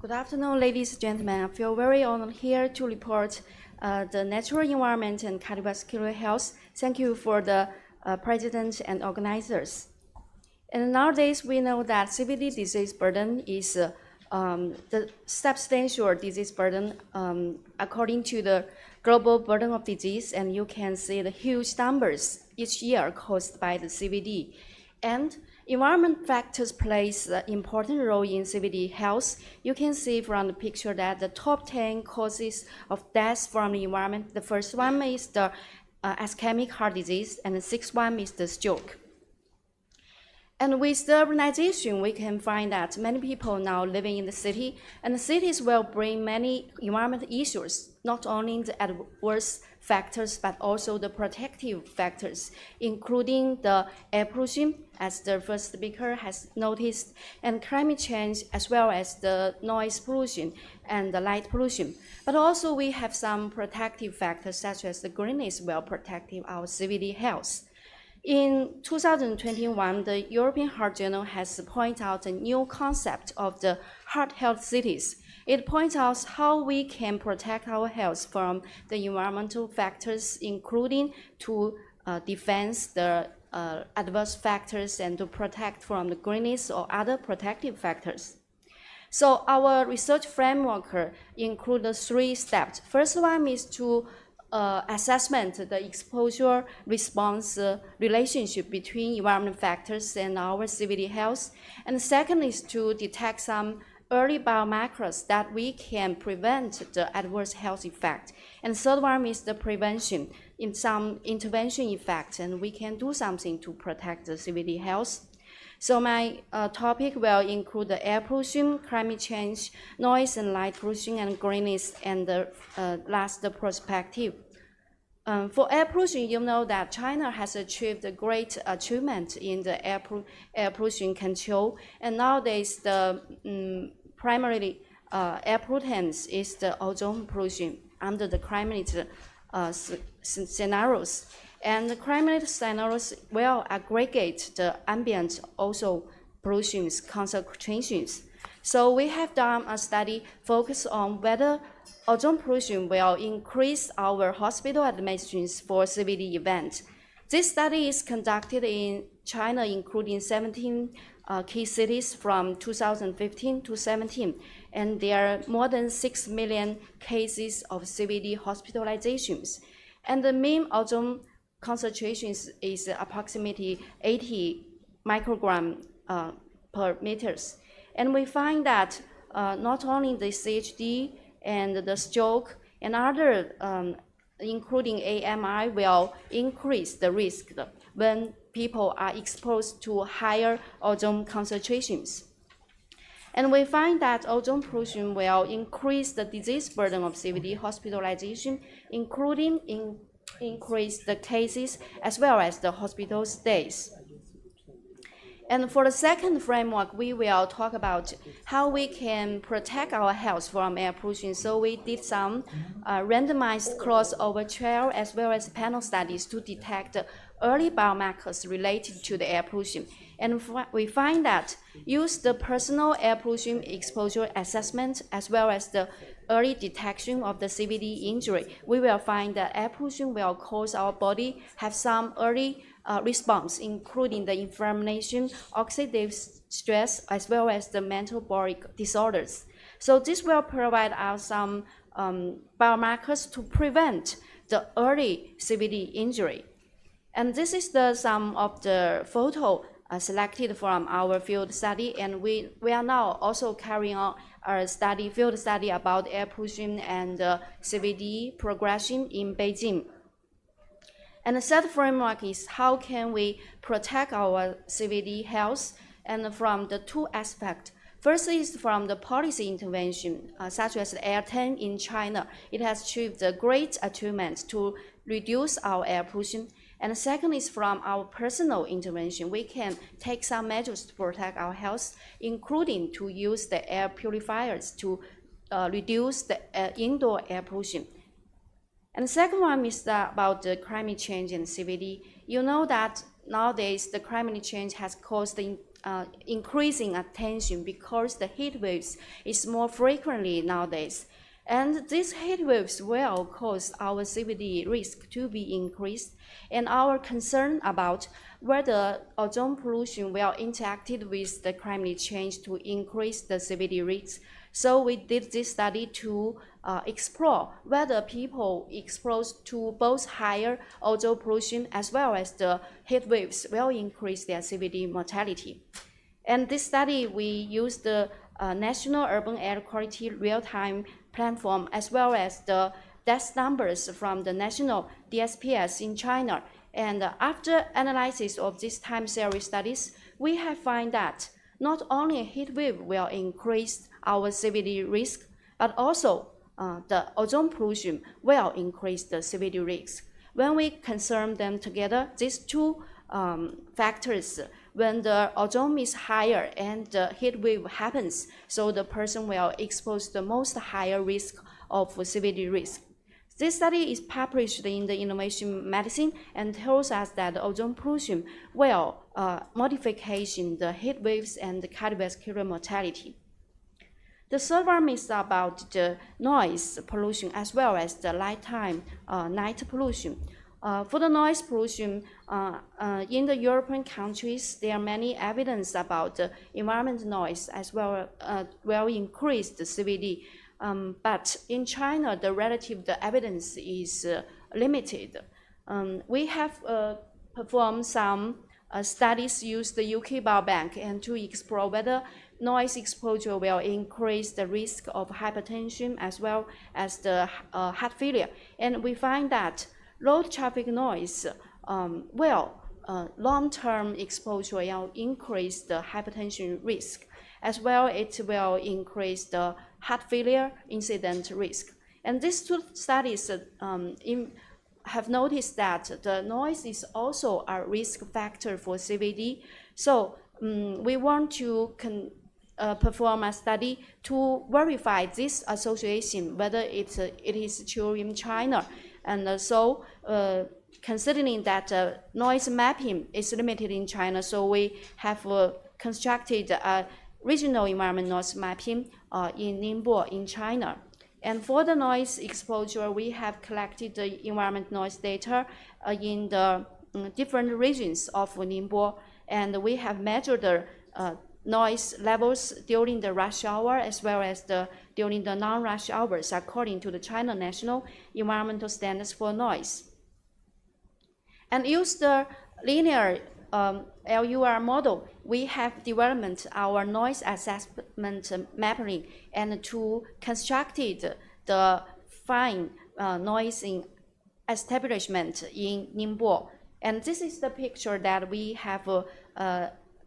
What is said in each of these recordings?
Good afternoon, ladies and gentlemen. I feel very honored here to report the natural environment and cardiovascular health. Thank you for the president and organizers. And nowadays, we know that CVD disease burden is the substantial disease burden according to the global burden of disease, and you can see the huge numbers each year caused by the CVD. And environment factors plays an important role in CVD health. You can see from the picture that the top 10 causes of death from the environment, the first one is the ischemic heart disease, and the sixth one is the stroke. And with the urbanization, we can find that many people now living in the city, and the cities will bring many environmental issues, not only the adverse factors, but also the protective factors, including the air pollution, as the first speaker has noticed, and climate change, as well as the noise pollution and the light pollution. But also we have some protective factors, such as the greenness will protect our CVD health. In 2021, the European Heart Journal has pointed out a new concept of the heart health cities. It points out how we can protect our health from the environmental factors, including to defense the adverse factors and to protect from the greenness or other protective factors. So our research framework includes 3 steps. First one is to assessment the exposure response relationship between environmental factors and our CVD health. And the second is to detect some early biomarkers that we can prevent the adverse health effect. And the third one is the prevention in some intervention effects, and we can do something to protect the CVD health. So my topic will include the air pollution, climate change, noise and light pollution, and greenness, and the last, the perspective. For air pollution, you know that China has achieved a great achievement in the air pollution control, and nowadays the primarily air pollutants is the ozone pollution under the climate scenarios. And the climate scenarios will aggregate the ambient ozone pollution concentrations. So we have done a study focused on whether ozone pollution will increase our hospital admissions for CVD events. This study is conducted in China, including 17 key cities from 2015 to 17, and there are more than 6 million cases of CVD hospitalizations. And the mean ozone concentrations is approximately 80 microgram per meters. And we find that not only the CHD and the stroke and other, including AMI, will increase the risk when people are exposed to higher ozone concentrations. And we find that ozone pollution will increase the disease burden of CVD hospitalization, including increase the cases as well as the hospital stays. And for the second framework, we will talk about how we can protect our health from air pollution. So we did some randomized crossover trial as well as panel studies to detect early biomarkers related to the air pollution. And we find that use the personal air pollution exposure assessment as well as the early detection of the CVD injury, we will find that air pollution will cause our body have some early response, including the inflammation, oxidative stress, as well as the metabolic disorders. So this will provide us some biomarkers to prevent the early CVD injury. And this is some of the photo selected from our field study, and we are now also carrying out a field study about air pollution and CVD progression in Beijing. And the third framework is how can we protect our CVD health, and from the 2 aspects. First is from the policy intervention, such as the Air 10 in China. It has achieved a great achievement to reduce our air pollution. And the second is from our personal intervention. We can take some measures to protect our health, including to use the air purifiers to reduce the indoor air pollution. And the second one is about the climate change and CVD. You know that nowadays the climate change has caused the increasing attention because the heat waves is more frequently nowadays. And these heat waves will cause our CVD risk to be increased, and our concern about whether ozone pollution will interact with the climate change to increase the CVD risk. So we did this study to explore whether people exposed to both higher ozone pollution as well as the heat waves will increase their CVD mortality. And this study, we used the National Urban Air Quality Real-Time Platform as well as the death numbers from the national DSPS in China. And after analysis of these time series studies, we have found that not only a heat wave will increase our CVD risk, but also the ozone pollution will increase the CVD risk. When we concern them together, these two factors, when the ozone is higher and the heat wave happens, so the person will expose the most higher risk of CVD risk. This study is published in the Innovation Medicine and tells us that ozone pollution will modification the heat waves and the cardiovascular mortality. The third one is about the noise pollution as well as the night pollution. For the noise pollution, in the European countries, there are many evidence about the environmental noise as well will increase the CVD. But in China, the evidence is limited. We have performed some studies use the UK Biobank and to explore whether noise exposure will increase the risk of hypertension as well as the heart failure. And we find that road traffic noise will long-term exposure will increase the hypertension risk, as well it will increase the heart failure incident risk. And these two studies have noticed that the noise is also a risk factor for CVD. So we want to perform a study to verify this association, whether it is true in China. And so considering that noise mapping is limited in China, so we have constructed a regional environment noise mapping in Ningbo in China. And for the noise exposure, we have collected the environment noise data in the different regions of Ningbo, and we have measured the noise levels during the rush hour as well as during the non-rush hours according to the China National Environmental Standards for Noise. And use the linear LUR model, we have developed our noise assessment mapping and to constructed the fine noise establishment in Ningbo. And this is the picture that we have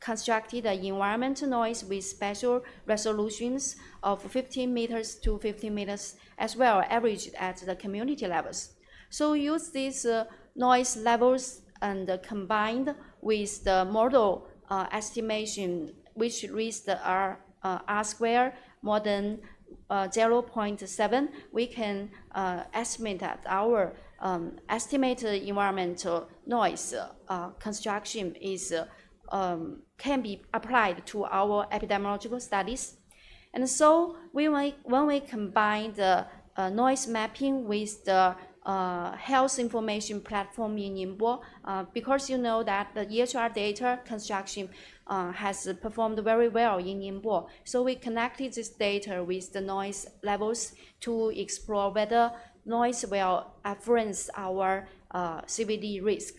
constructed an environmental noise with spatial resolutions of 15 meters to 50 meters as well, averaged at the community levels. So use these noise levels and combined with the model estimation, which reached the R square more than 0.7, we can estimate that our estimated environmental noise construction is can be applied to our epidemiological studies. And so when we combine the noise mapping with the health information platform in Ningbo, because you know that the EHR data construction has performed very well in Ningbo. So we connected this data with the noise levels to explore whether noise will influence our CVD risk.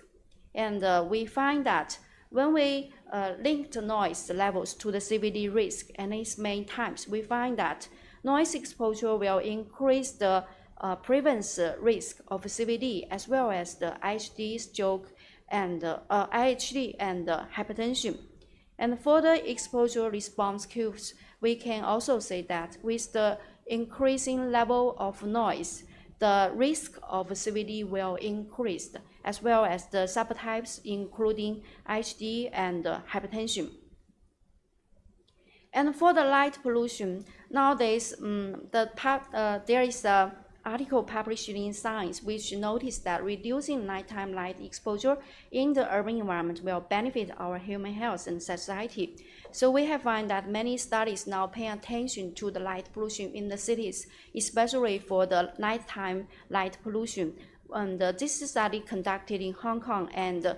And we find that when we link the noise levels to the CVD risk and its main types, we find that noise exposure will increase the prevalence risk of CVD as well as the IHD, stroke, and IHD and hypertension. And for the exposure response curves, we can also say that with the increasing level of noise, the risk of CVD will increase, as well as the subtypes including IHD and hypertension. And for the light pollution, nowadays there is a article published in Science, which noticed that reducing nighttime light exposure in the urban environment will benefit our human health and society. So we have found that many studies now pay attention to the light pollution in the cities, especially for the nighttime light pollution. And this study conducted in Hong Kong and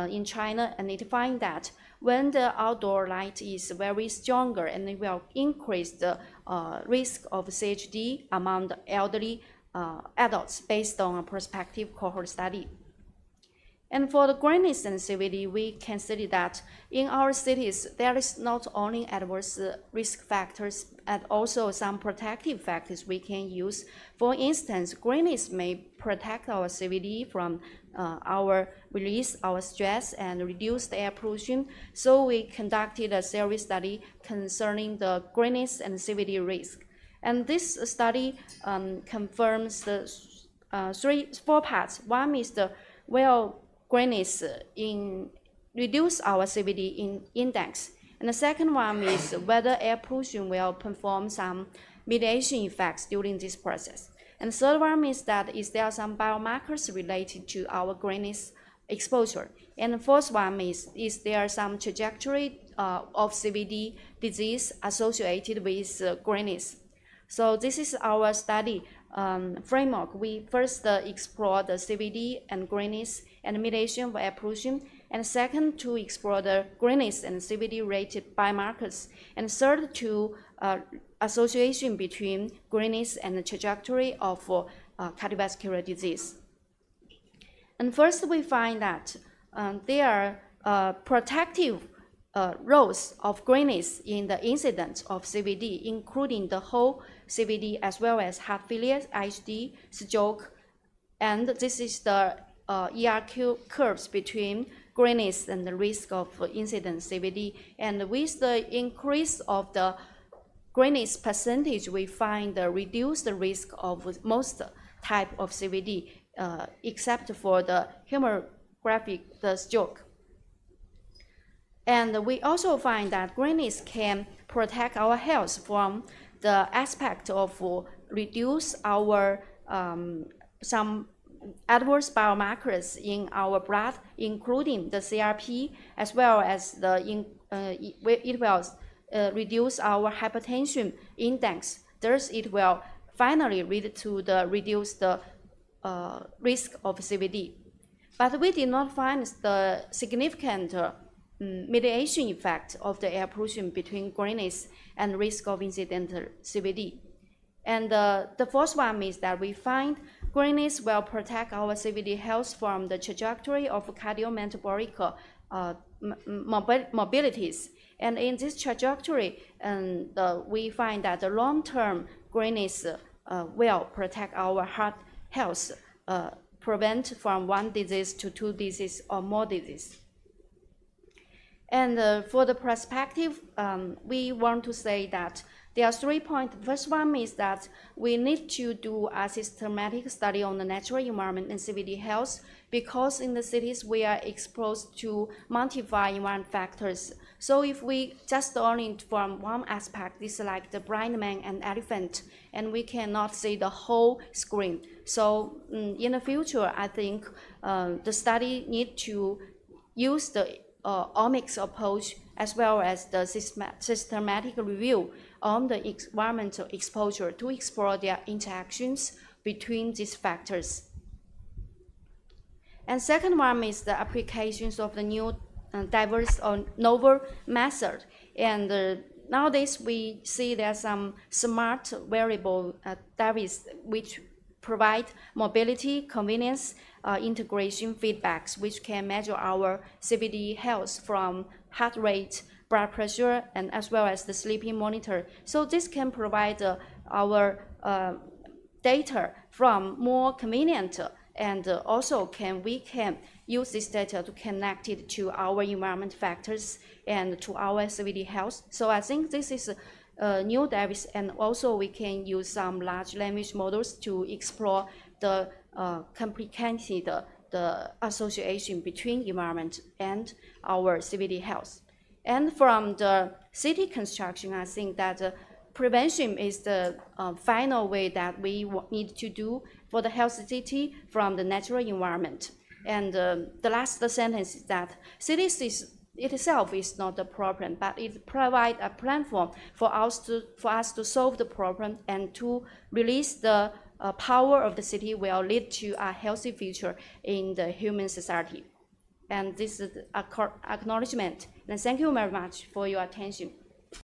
in China, and it finds that when the outdoor light is very stronger, and it will increase the risk of CHD among the elderly adults based on a prospective cohort study. And for the greenness sensitivity, we can see that in our cities, there is not only adverse risk factors, but also some protective factors we can use. For instance, greenness may protect our CVD from release our stress and reduce the air pollution. So we conducted a series study concerning the greenness and CVD risk. And this study confirms the four parts. One is the greenness in reduce our CVD index. And the second one is whether air pollution will perform some mitigation effects during this process. And the third one is that is there some biomarkers related to our greenness exposure. And the fourth one is there some trajectory of CVD disease associated with greenness. So this is our study framework. We first explore the CVD and greenness and mitigation of air pollution, and second to explore the greenness and CVD-related biomarkers, and third to association between greenness and the trajectory of cardiovascular disease. And first we find that there are protective roles of greenness in the incidence of CVD, including the whole CVD as well as heart failure, IHD, stroke, and this is the ERQ curves between greenness and the risk of incident CVD. And with the increase of the greenness percentage, we find the reduced risk of most type of CVD, except for the hemorrhagic, the stroke. And we also find that greenness can protect our health from the aspect of reduce our some adverse biomarkers in our blood, including the CRP, as well as it will reduce our hypertension index. Thus, it will finally lead to the reduced risk of CVD. But we did not find the significant mitigation effect of the air pollution between greenness and risk of incidental CVD. And the fourth one is that we find greenness will protect our CVD health from the trajectory of cardiometabolic mobilities. And in this trajectory, we find that the long-term greenness will protect our heart health, prevent from one disease to two diseases or more disease. And for the perspective, we want to say that there are 3 points. The first one is that we need to do a systematic study on the natural environment and CVD health, because in the cities we are exposed to multiple environment factors. So if we just only from one aspect, this is like the blind man and elephant, and we cannot see the whole screen. So in the future, I think the study need to use the omics approach as well as the systematic review on the environmental exposure to explore their interactions between these factors. And second one is the applications of the new diverse or novel method. And nowadays we see there are some smart wearable devices which provide mobility, convenience, integration feedbacks, which can measure our CVD health from heart rate, blood pressure, and as well as the sleeping monitor. So this can provide our data from more convenient, and also we can use this data to connect it to our environment factors and to our CVD health. So I think this is a new device, and also we can use some large language models to explore the comprehensive the association between environment and our CVD health. And from the city construction, I think that prevention is the final way that we need to do for the healthy city from the natural environment. And the last sentence is that cities itself is not the problem, but it provides a platform for us to solve the problem and to release the power of the city will lead to a healthy future in the human society. And this is an acknowledgement. And thank you very much for your attention.